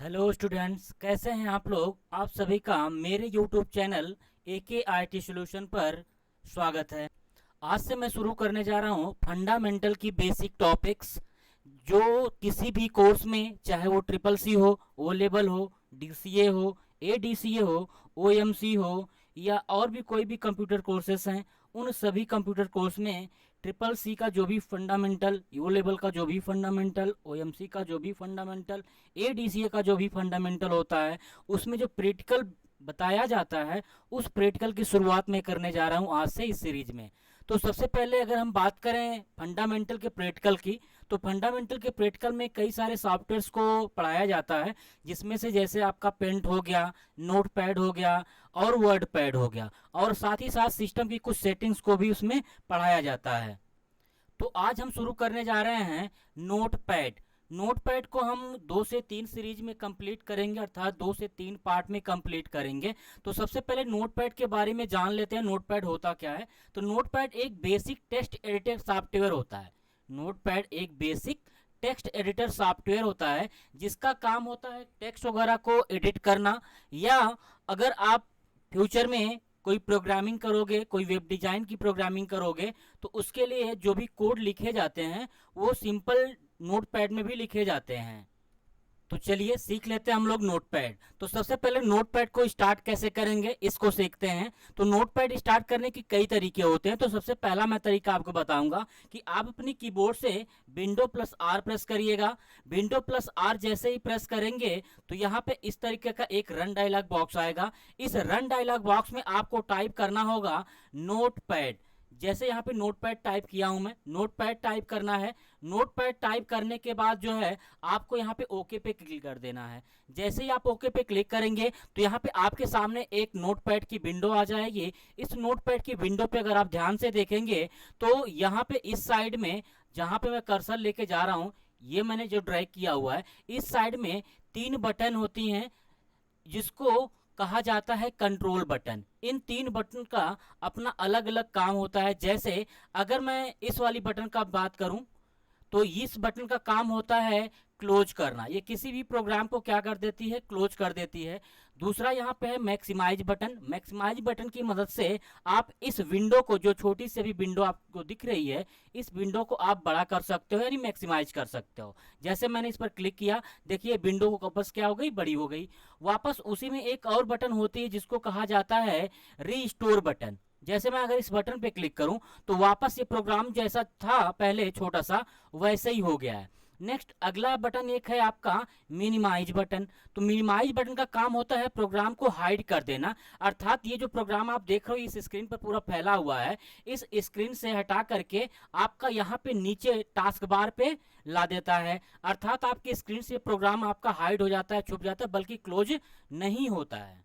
Hello students, कैसे हैं आप लोग। आप सभी का मेरे YouTube channel AK IT solution पर स्वागत है। आज से मैं शुरू करने जा रहा हूं फंडामेंटल की बेसिक टॉपिक्स, जो किसी भी कोर्स में, चाहे वो ट्रिपल सी हो, ओ लेवल हो, डीसीए हो, एडीसीए हो, ओएमसी हो, या और भी कोई भी कंप्यूटर कोर्सेस हैं, उन सभी कंप्यूटर कोर्स में ट्रिपल सी का जो भी फंडामेंटल, ओ लेवल का जो भी फंडामेंटल, ओएमसी का जो भी फंडामेंटल, एडीसीए का जो भी फंडामेंटल होता है, उसमें जो प्रैक्टिकल बताया जाता है, उस प्रैक्टिकल की शुरुआत मैं करने जा रहा हूं आज से इस सीरीज में। तो सबसे पहले अगर हम बात करें फंडामेंटल के प्रैक्टिकल की, तो फंडामेंटल के प्रैक्टिकल में कई सारे सॉफ्टवेयर्स को पढ़ाया जाता है, जिसमें से जैसे आपका पेंट हो गया, नोट पैड हो गया और वर्ड पैड हो गया, और साथ ही साथ सिस्टम की कुछ सेटिंग्स को भी उसमें पढ़ाया जाता है। तो आज हम शुरू करने जा रहे हैं नोट पैड। नोट पैड को हम 2 से 3 सीरीज में कंप्लीट करेंगे, अर्थात 2 से 3 पार्ट में कंप्लीट करेंगे। तो सबसे पहले नोट पैड के बारे में जान लेते हैं, नोट पैड होता क्या है। तो नोट पैड एक बेसिक टेक्स्ट एडिटर सॉफ्टवेयर होता है। नोट पैड एक बेसिक टेक्स्ट एडिटर सॉफ्टवेयर होता है, जिसका काम होता है टेक्स्ट वगैरह को एडिट करना, या अगर आप फ्यूचर में कोई प्रोग्रामिंग करोगे, कोई वेब डिजाइन की प्रोग्रामिंग करोगे, तो उसके लिए जो भी कोड लिखे जाते हैं वो सिंपल नोटपैड में भी लिखे जाते हैं। तो चलिए सीख लेते हैं हम लोग नोटपैड। तो सबसे पहले नोटपैड को स्टार्ट कैसे करेंगे इसको सीखते हैं। तो नोटपैड स्टार्ट करने के कई तरीके होते हैं। तो सबसे पहला मैं तरीका आपको बताऊंगा कि आप अपनी कीबोर्ड से विंडो प्लस आर प्रेस करिएगा। विंडो प्लस आर जैसे ही प्रेस करेंगे तो यहाँ पे इस तरीके का एक रन डायलॉग बॉक्स आएगा। इस रन डायलॉग बॉक्स में आपको टाइप करना होगा नोटपैड। जैसे यहाँ पे नोटपैड टाइप किया हूं मैं, नोटपैड टाइप करना है। नोटपैड टाइप करने के बाद जो है आपको यहाँ पे ओके पे क्लिक कर देना है। जैसे ही आप ओके पे क्लिक करेंगे तो यहाँ पे आपके सामने एक नोटपैड की विंडो आ जाएगी। इस नोटपैड की विंडो पे अगर आप ध्यान से देखेंगे तो यहाँ पे इस साइड में, जहाँ पे मैं कर्सर लेके जा रहा हूँ, ये मैंने जो ड्रैग किया हुआ है, इस साइड में 3 बटन होती हैं, जिसको कहा जाता है कंट्रोल बटन। इन 3 बटन का अपना अलग अलग काम होता है। जैसे अगर मैं इस वाली बटन का बात करूं तो इस बटन का काम होता है क्लोज करना। ये किसी भी प्रोग्राम को क्या कर देती है, क्लोज कर देती है। दूसरा यहाँ पे है मैक्सिमाइज बटन। मैक्सिमाइज बटन की मदद से आप इस विंडो को, जो छोटी सी भी विंडो आपको दिख रही है, इस विंडो को आप बड़ा कर सकते हो, यानी मैक्सिमाइज कर सकते हो। जैसे मैंने इस पर क्लिक किया, देखिए विंडो को वापस क्या हो गई, बड़ी हो गई। वापस उसी में एक और बटन होती है जिसको कहा जाता है रीस्टोर बटन। जैसे मैं अगर इस बटन पे क्लिक करूं तो वापस ये प्रोग्राम जैसा था पहले छोटा सा, वैसे ही हो गया है। नेक्स्ट अगला बटन एक है आपका मिनिमाइज बटन। तो मिनिमाइज बटन का काम होता है प्रोग्राम को हाइड कर देना। अर्थात ये जो प्रोग्राम आप देख रहे हो इस स्क्रीन पर पूरा फैला हुआ है, इस स्क्रीन से हटा करके आपका यहाँ पे नीचे टास्क बार पे ला देता है। अर्थात आपकी स्क्रीन से प्रोग्राम आपका हाइड हो जाता है, छुप जाता है, बल्कि क्लोज नहीं होता है।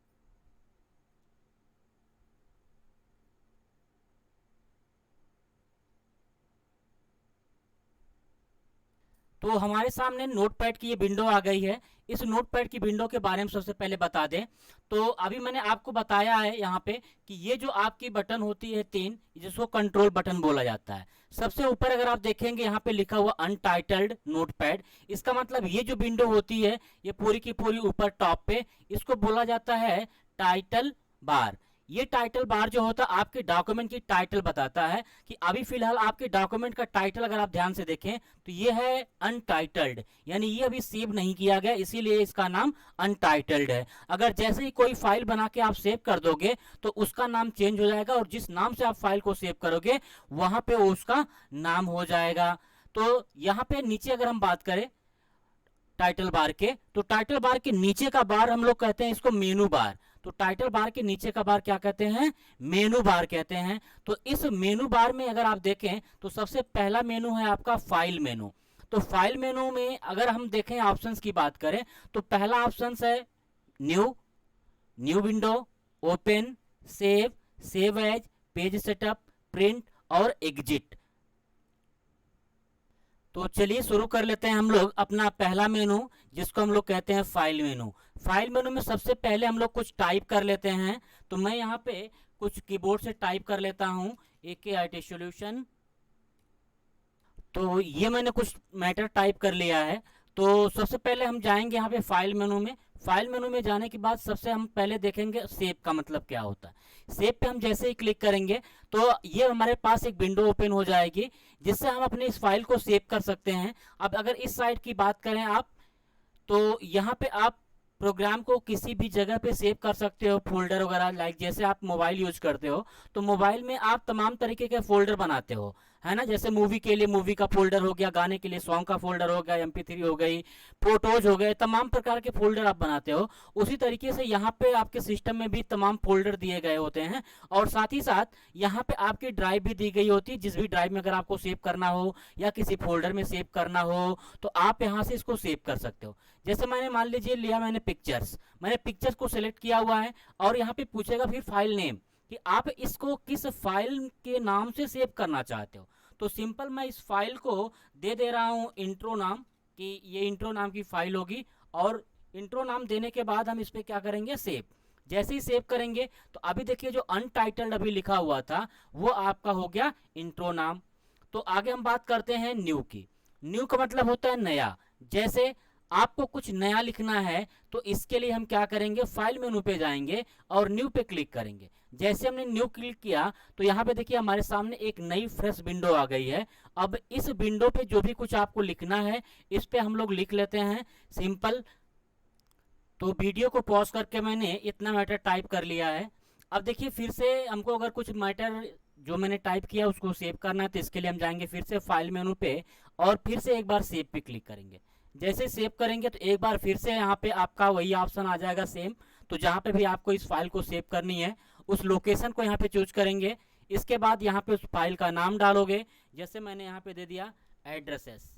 तो हमारे सामने नोटपैड की ये विंडो आ गई है। इस नोटपैड की विंडो के बारे में सबसे पहले बता दें तो अभी मैंने आपको बताया है यहाँ पे कि ये जो आपकी बटन होती है 3, जिसको कंट्रोल बटन बोला जाता है। सबसे ऊपर अगर आप देखेंगे यहाँ पे लिखा हुआ अनटाइटल्ड नोटपैड, इसका मतलब ये जो विंडो होती है ये पूरी की पूरी ऊपर टॉप पे, इसको बोला जाता है टाइटल बार। ये टाइटल बार जो होता है आपके डॉक्यूमेंट की टाइटल बताता है कि अभी फिलहाल आपके डॉक्यूमेंट का टाइटल अगर आप ध्यान से देखें तो ये है अनटाइटल्ड, यानी ये अभी सेव नहीं किया गया, इसीलिए इसका नाम अनटाइटल्ड है। अगर जैसे ही कोई फाइल बना के आप सेव कर दोगे तो उसका नाम चेंज हो जाएगा, और जिस नाम से आप फाइल को सेव करोगे वहां पे उसका नाम हो जाएगा। तो यहाँ पे नीचे अगर हम बात करें टाइटल बार के, तो टाइटल बार के नीचे का बार हम लोग कहते हैं इसको मेनू बार। तो टाइटल बार के नीचे का बार क्या कहते हैं, मेनू बार कहते हैं। तो इस मेनू बार में अगर आप देखें तो सबसे पहला मेनू है आपका फाइल मेनू। तो फाइल मेनू में अगर हम देखें ऑप्शंस की बात करें तो पहला ऑप्शन है new, new window, open, save, save as, page setup, print और एग्जिट। तो चलिए शुरू कर लेते हैं हम लोग अपना पहला मेनू, जिसको हम लोग कहते हैं फाइल मेनू। फाइल मेनू में सबसे पहले हम लोग कुछ टाइप कर लेते हैं। तो मैं यहाँ पे कुछ कीबोर्ड से टाइप कर लेता हूँ एके आईटी सॉल्यूशन। तो ये मैंने कुछ मैटर टाइप कर लिया है। तो सबसे पहले हम जाएंगे यहाँ पे फाइल मेनू में। फाइल मेनू में जाने के बाद सबसे हम पहले देखेंगे सेव का मतलब क्या होता है। सेव पे हम जैसे ही क्लिक करेंगे तो ये हमारे पास एक विंडो ओपन हो जाएगी, जिससे हम अपनी इस फाइल को सेव कर सकते हैं। अब अगर इस साइड की बात करें आप, तो यहाँ पे आप प्रोग्राम को किसी भी जगह पे सेव कर सकते हो, फोल्डर वगैरह। लाइक जैसे आप मोबाइल यूज करते हो तो मोबाइल में आप तमाम तरीके के फोल्डर बनाते हो, है ना। जैसे मूवी के लिए मूवी का फोल्डर हो गया, गाने के लिए सॉन्ग का फोल्डर हो गया, MP3 हो गई, फोटोज हो गए, तमाम प्रकार के फोल्डर आप बनाते हो। उसी तरीके से यहाँ पे आपके सिस्टम में भी तमाम फोल्डर दिए गए होते हैं, और साथ ही साथ यहाँ पे आपकी ड्राइव भी दी गई होती है। जिस भी ड्राइव में अगर आपको सेव करना हो या किसी फोल्डर में सेव करना हो तो आप यहाँ से इसको सेव कर सकते हो। जैसे मैंने मान लीजिए लिया मैंने पिक्चर्स, मैंने पिक्चर्स को सिलेक्ट किया हुआ है, और यहाँ पे पूछेगा फिर फाइल नेम कि आप इसको किस फाइल के नाम से सेव करना चाहते हो। तो सिंपल मैं इस फाइल को दे दे रहा हूँ इंट्रो नाम, कि ये इंट्रो नाम की फाइल होगी, और इंट्रो नाम देने के बाद हम इस पर क्या करेंगे, सेव। जैसे ही सेव करेंगे तो अभी देखिए जो अनटाइटल्ड अभी लिखा हुआ था वो आपका हो गया इंट्रो नाम। तो आगे हम बात करते हैं न्यू की। न्यू का मतलब होता है नया। जैसे आपको कुछ नया लिखना है तो इसके लिए हम क्या करेंगे, फाइल मेनू पे जाएंगे और न्यू पे क्लिक करेंगे। जैसे हमने न्यू क्लिक किया तो यहाँ पे देखिए हमारे सामने एक नई फ्रेश विंडो आ गई है। अब इस विंडो पे जो भी कुछ आपको लिखना है इस पे हम लोग लिख लेते हैं सिंपल। तो वीडियो को पॉज करके मैंने इतना मैटर टाइप कर लिया है। अब देखिए फिर से हमको अगर कुछ मैटर जो मैंने टाइप किया उसको सेव करना है, तो इसके लिए हम जाएंगे फिर से फाइल मेनू पे और फिर से एक बार सेव पे क्लिक करेंगे। जैसे सेव करेंगे तो एक बार फिर से यहाँ पे आपका वही ऑप्शन आ जाएगा सेम। तो जहाँ पे भी आपको इस फाइल को सेव करनी है उस लोकेशन को यहाँ पे चूज करेंगे। इसके बाद यहाँ पे उस फाइल का नाम डालोगे। जैसे मैंने यहाँ पे दे दिया एड्रेसेस,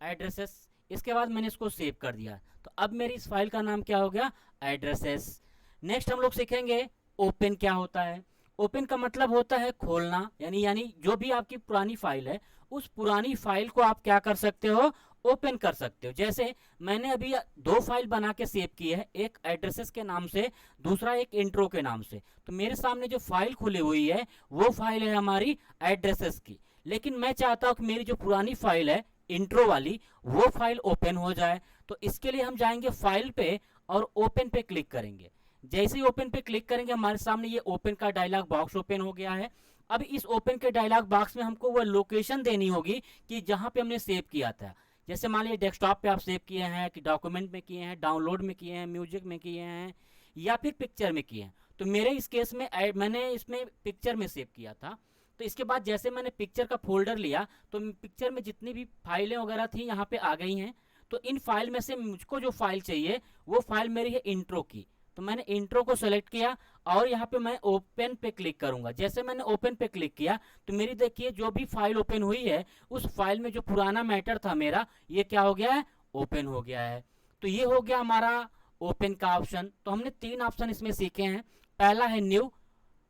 एड्रेसेस। इसके बाद मैंने इसको सेव कर दिया। तो अब मेरी इस फाइल का नाम क्या हो गया, एड्रेसेस। नेक्स्ट हम लोग सीखेंगे ओपन क्या होता है। ओपन का मतलब होता है खोलना, यानी जो भी आपकी पुरानी फाइल है उस पुरानी फाइल को आप क्या कर सकते हो, ओपन कर सकते हो। जैसे मैंने अभी दो फाइल बना के सेव की है, एक एड्रेसेस के नाम से, दूसरा एक इंट्रो के नाम से। तो मेरे सामने जो फाइल खुली हुई है वो फाइल है हमारी एड्रेसेस की, लेकिन मैं चाहता हूँ कि मेरी जो पुरानी फाइल है इंट्रो वाली वो फाइल ओपन हो जाए। तो इसके लिए हम जाएंगे फाइल पे और ओपन पे क्लिक करेंगे। जैसे ही ओपन पे क्लिक करेंगे हमारे सामने ये ओपन का डायलॉग बॉक्स ओपन हो गया है। अब इस ओपन के डायलॉग बॉक्स में हमको वो लोकेशन देनी होगी कि जहां पे हमने सेव किया था। जैसे मान लीजिए डेस्कटॉप पे आप सेव किए हैं, कि डॉक्यूमेंट में किए हैं, डाउनलोड में किए हैं, म्यूजिक में किए हैं, या फिर पिक्चर में किए हैं। तो मेरे इस केस में मैंने इसमें पिक्चर में सेव किया था। तो इसके बाद जैसे मैंने पिक्चर का फोल्डर लिया तो पिक्चर में जितनी भी फाइलें वगैरह थी यहाँ पे आ गई हैं। तो इन फाइल में से मुझको जो फाइल चाहिए वो फाइल मेरी है इंट्रो की। तो मैंने इंट्रो को सेलेक्ट किया और यहाँ पे मैं ओपन पे क्लिक करूंगा। जैसे मैंने ओपन पे क्लिक किया तो मेरी देखिए जो भी फाइल ओपन हुई है उस फाइल में जो पुराना मैटर था मेरा ये क्या हो गया है, ओपन हो गया है। तो ये हो गया हमारा ओपन का ऑप्शन। तो हमने तीन ऑप्शन इसमें सीखे हैं, पहला है न्यू,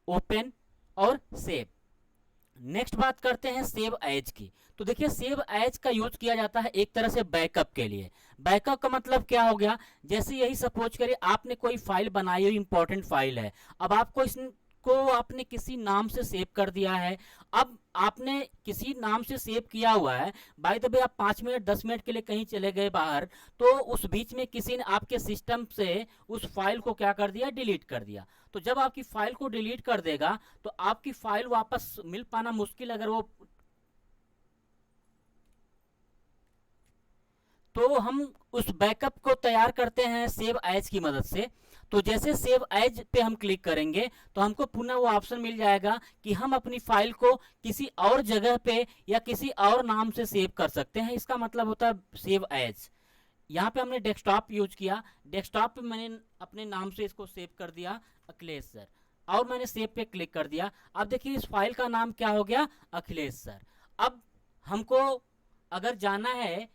ओपन और सेव। नेक्स्ट बात करते हैं सेव एज की। तो देखिए सेव एज का यूज किया जाता है एक तरह से बैकअप के लिए। बैकअप का मतलब क्या हो गया, जैसे यही सपोज करिए आपने कोई फाइल बनाई हुई इंपॉर्टेंट फाइल है, अब आपको इसको आपने किसी नाम से सेव कर दिया है। अब आपने किसी नाम से सेव किया हुआ है, बाय द वे आप 5 मिनट 10 मिनट के लिए कहीं चले गए बाहर, तो उस बीच में किसी ने आपके सिस्टम से उस फाइल को क्या कर दिया, डिलीट कर दिया। तो जब आपकी फाइल को डिलीट कर देगा तो आपकी फाइल वापस मिल पाना मुश्किल। अगर वो तो हम उस बैकअप को तैयार करते हैं सेव एज की मदद से। तो जैसे सेव एज पे हम क्लिक करेंगे तो हमको पुनः वो ऑप्शन मिल जाएगा कि हम अपनी फाइल को किसी और जगह पे या किसी और नाम से सेव कर सकते हैं। इसका मतलब होता है सेव एज। यहाँ पे हमने डेस्कटॉप यूज किया, डेस्कटॉप पे मैंने अपने नाम से इसको सेव कर दिया अखिलेश सर, और मैंने सेव पे क्लिक कर दिया। अब देखिए इस फाइल का नाम क्या हो गया, अखिलेश सर। अब हमको अगर जाना है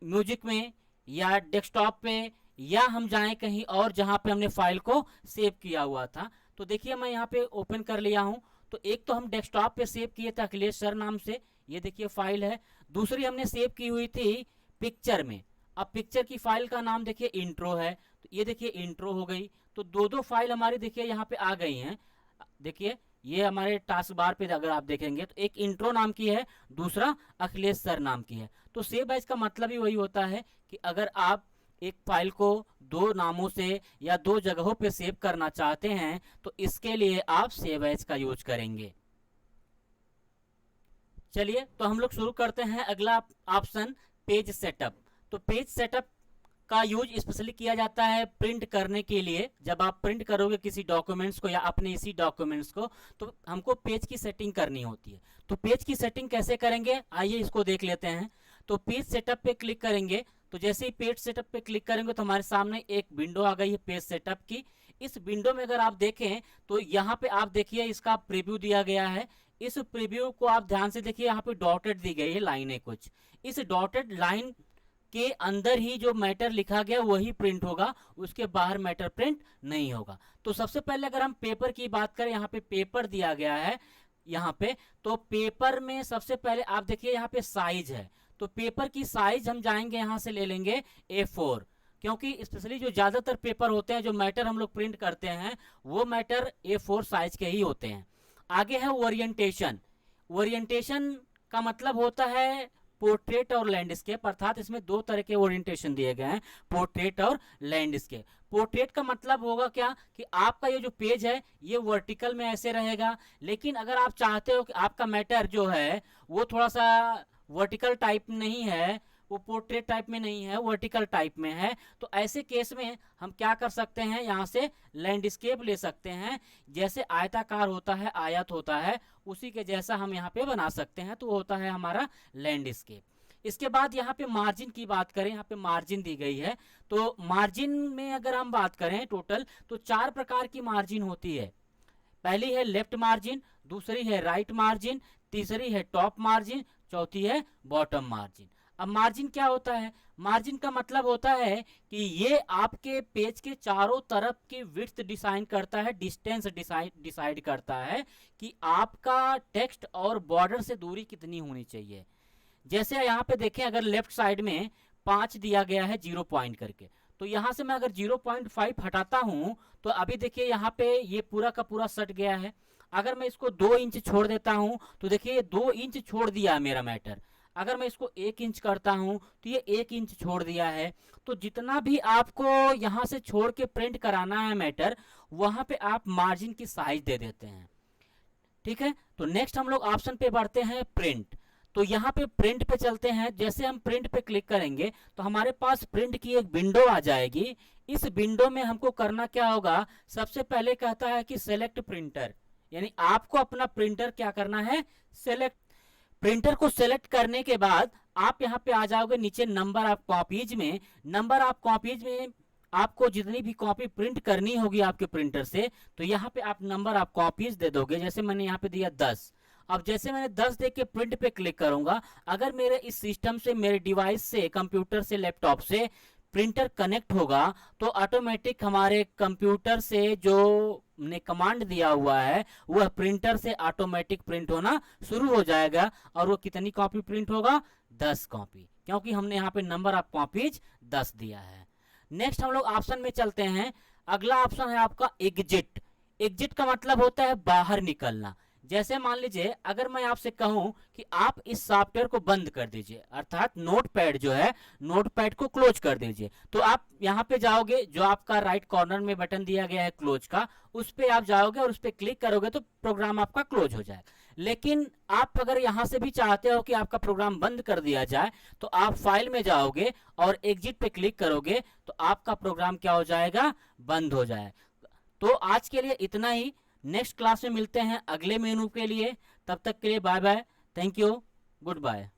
म्यूजिक में या डेस्कटॉप पे, या हम जाएं कहीं और जहां पे हमने फाइल को सेव किया हुआ था, तो देखिए मैं यहाँ पे ओपन कर लिया हूं। तो एक तो हम डेस्कटॉप पे सेव किए थे अखिलेश सर नाम से, ये देखिए फाइल है। दूसरी हमने सेव की हुई थी पिक्चर में। अब पिक्चर की फाइल का नाम देखिए इंट्रो है, तो ये देखिए इंट्रो हो गई। तो दो दो फाइल हमारी देखिए यहाँ पे आ गई हैं। देखिए ये हमारे टास्क बार पे अगर आप देखेंगे तो एक इंट्रो नाम की है, दूसरा अखिलेश सर नाम की है। तो सेव एज का मतलब ही वही होता है कि अगर आप एक फाइल को दो नामों से या दो जगहों पे सेव करना चाहते हैं तो इसके लिए आप सेव एज का यूज करेंगे। चलिए तो हम लोग शुरू करते हैं। अगला ऑप्शन पेज सेटअप। तो पेज सेटअप का यूज स्पेशली किया जाता है प्रिंट करने के लिए। जब आप प्रिंट करोगे किसी डॉक्यूमेंट्स को या अपने इसी डॉक्यूमेंट्स को, तो हमको पेज की सेटिंग करनी होती है। तो पेज की सेटिंग कैसे करेंगे, आइए इसको देख लेते हैं। तो पेज सेटअप पे क्लिक करेंगे। तो जैसे ही पेज सेटअप पे क्लिक करेंगे तो हमारे सामने एक विंडो आ गई है पेज सेटअप की। इस विंडो में अगर आप देखें तो यहाँ पे आप देखिए इसका प्रीव्यू दिया गया है। इस प्रीव्यू को आप ध्यान से देखिए, यहाँ पे डॉटेड दी गई है लाइनें कुछ। इस डॉटेड लाइन के अंदर ही जो मैटर लिखा गया वही प्रिंट होगा, उसके बाहर मैटर प्रिंट नहीं होगा। तो सबसे पहले अगर हम पेपर की बात करें, यहाँ पे पेपर दिया गया है यहाँ पे। तो पेपर में सबसे पहले आप देखिए यहाँ पे साइज है। तो पेपर की साइज हम जाएंगे यहाँ से ले लेंगे A4, क्योंकि स्पेशली जो ज्यादातर पेपर होते हैं जो मैटर हम लोग प्रिंट करते हैं वो मैटर A4 साइज के ही होते हैं। आगे है ओरिएंटेशन। ओरिएंटेशन का मतलब होता है पोर्ट्रेट और लैंडस्केप, अर्थात इसमें दो तरह के ओरिएंटेशन दिए गए हैं, पोर्ट्रेट और लैंडस्केप। पोर्ट्रेट का मतलब होगा क्या कि आपका ये जो पेज है ये वर्टिकल में ऐसे रहेगा, लेकिन अगर आप चाहते हो कि आपका मैटर जो है वो थोड़ा सा वर्टिकल टाइप नहीं है, वो पोर्ट्रेट टाइप में नहीं है, वर्टिकल टाइप में है, तो ऐसे केस में हम क्या कर सकते हैं, यहाँ से लैंडस्केप ले सकते हैं। जैसे आयताकार होता है, आयत होता है, उसी के जैसा हम यहाँ पे बना सकते हैं, तो होता है हमारा लैंडस्केप। इसके बाद यहाँ पे मार्जिन की बात करें, यहाँ पे मार्जिन दी गई है। तो मार्जिन में अगर हम बात करें टोटल तो 4 प्रकार की मार्जिन होती है। पहली है लेफ्ट मार्जिन, दूसरी है राइट मार्जिन, तीसरी है टॉप मार्जिन, चौथी है बॉटम मार्जिन। अब मार्जिन क्या होता है, मार्जिन का मतलब होता है कि ये आपके पेज के चारों तरफ की विड्थ डिसाइड करता है, डिस्टेंस डिसाइड करता है कि आपका टेक्स्ट और बॉर्डर से दूरी कितनी होनी चाहिए। जैसे यहाँ पे देखें, अगर लेफ्ट साइड में 5 दिया गया है 0 पॉइंट करके, तो यहाँ से मैं अगर 0.5 हटाता हूँ तो अभी देखिए यहाँ पे ये पूरा का पूरा सट गया है। अगर मैं इसको 2 इंच छोड़ देता हूँ तो देखिए 2 इंच छोड़ दिया है मेरा मैटर। अगर मैं इसको 1 इंच करता हूँ तो ये 1 इंच छोड़ दिया है। तो जितना भी आपको यहाँ से छोड़ के प्रिंट कराना है मैटर, वहां पे आप मार्जिन की साइज दे देते हैं। ठीक है, तो नेक्स्ट हम लोग ऑप्शन पे बढ़ते हैं प्रिंट। तो यहाँ पे प्रिंट पे चलते हैं। जैसे हम प्रिंट पे क्लिक करेंगे तो हमारे पास प्रिंट की एक विंडो आ जाएगी। इस विंडो में हमको करना क्या होगा, सबसे पहले कहता है कि सेलेक्ट प्रिंटर, यानी आपको अपना प्रिंटर क्या करना है, सेलेक्ट। प्रिंटर को सेलेक्ट करने के बाद आप यहाँ पे आ जाओगे नीचे नंबर ऑफ कॉपीज में। नंबर ऑफ कॉपीज में आपको जितनी भी कॉपी प्रिंट करनी होगी आपके प्रिंटर से, तो यहाँ पे आप नंबर ऑफ कॉपीज दे दोगे। जैसे मैंने यहाँ पे दिया 10। अब जैसे मैंने 10 दे के प्रिंट पे क्लिक करूंगा, अगर मेरे इस सिस्टम से, मेरे डिवाइस से, कंप्यूटर से, लैपटॉप से प्रिंटर कनेक्ट होगा तो ऑटोमेटिक हमारे कंप्यूटर से जो ने कमांड दिया हुआ है वह प्रिंटर से ऑटोमेटिक प्रिंट होना शुरू हो जाएगा। और वो कितनी कॉपी प्रिंट होगा, 10 कॉपी, क्योंकि हमने यहाँ पे नंबर ऑफ कॉपीज 10 दिया है। नेक्स्ट हम लोग ऑप्शन में चलते हैं। अगला ऑप्शन है आपका एग्जिट। एग्जिट का मतलब होता है बाहर निकलना। जैसे मान लीजिए अगर मैं आपसे कहूं कि आप इस सॉफ्टवेयर को बंद कर दीजिए, अर्थात नोटपैड जो है, नोटपैड को क्लोज कर दीजिए, तो आप यहाँ पे जाओगे, जो आपका राइट कॉर्नर में बटन दिया गया है क्लोज का, उस पे आप जाओगे और उस पे क्लिक करोगे तो प्रोग्राम आपका क्लोज हो जाएगा। लेकिन आप अगर यहाँ से भी चाहते हो कि आपका प्रोग्राम बंद कर दिया जाए तो आप फाइल में जाओगे और एग्जिट पे क्लिक करोगे तो आपका प्रोग्राम क्या हो जाएगा, बंद हो जाएगा। तो आज के लिए इतना ही। नेक्स्ट क्लास में मिलते हैं अगले मेनू के लिए। तब तक के लिए bye bye, thank you, good bye.